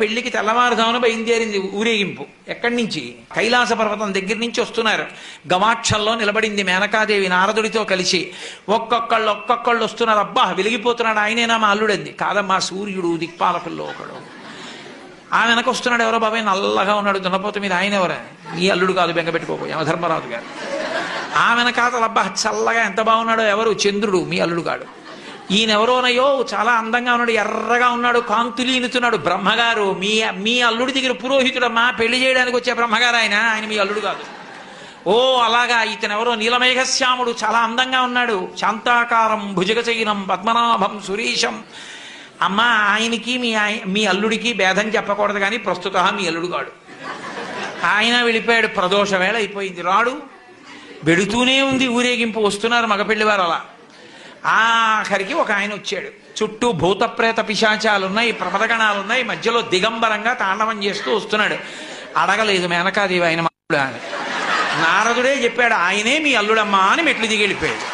పెళ్లికి తెల్లవారుజామున బయలుదేరింది ఊరేగింపు. ఎక్కడి నుంచి? కైలాస పర్వతం దగ్గర నుంచి వస్తున్నారు. గవాక్షంలో నిలబడింది మేనకాదేవి నారదుడితో కలిసి. ఒక్కొక్కళ్ళు వస్తున్నారు. అబ్బా వెలిగిపోతున్నాడు, ఆయనేనా మా అల్లుడంది. కాదమ్మా, సూర్యుడు దిక్పాలకుల్లో ఒకడు. ఆ వెనక వస్తున్నాడు. ఎవరో బాబాయ్ నల్లగా ఉన్నాడు దున్నపోత మీద, ఆయన ఎవరా? మీ అల్లుడు కాదు, బెంగపెట్టుకోకు, యమధర్మరాజు గారు. ఆ వెనకాతలు అబ్బా చల్లగా ఎంత బాగున్నాడో, ఎవరు? చంద్రుడు, మీ అల్లుడు కాడు. ఈయనెవరోనయ్యో చాలా అందంగా ఉన్నాడు, ఎర్రగా ఉన్నాడు, కాంతులీనుతున్నాడు, బ్రహ్మగారు. మీ అల్లుడి దగ్గర పురోహితుడమ్మా, పెళ్లి చేయడానికి వచ్చే బ్రహ్మగారు ఆయన మీ అల్లుడు కాదు. ఓ అలాగా, ఇతనెవరో నీలమేఘశ్యాముడు, చాలా అందంగా ఉన్నాడు, శాంతాకారం భుజగచైనం పద్మనాభం సురీశం. అమ్మా, ఆయనకి మీ అల్లుడికి భేదం చెప్పకూడదు, కానీ ప్రస్తుత మీ అల్లుడు కాడు. ఆయన వెళ్ళిపోయాడు. ప్రదోష వేళ అయిపోయింది, రాడు. వెడుతూనే ఉంది ఊరేగింపు. వస్తున్నారు మగపెళ్లివారు. అలా ఆఖరికి ఒక ఆయన వచ్చాడు. చుట్టూ భూతప్రేత పిశాచాలున్నాయి, ప్రమదగణాలున్నాయి, మధ్యలో దిగంబరంగా తాండవం చేస్తూ వస్తున్నాడు. అడగలేదు మేనకాదేవి ఆయన అల్లుడా అని. నారదుడే చెప్పాడు, ఆయనే మీ అల్లుడమ్మా అని మెట్లు దిగి వెళ్ళిపోయాడు.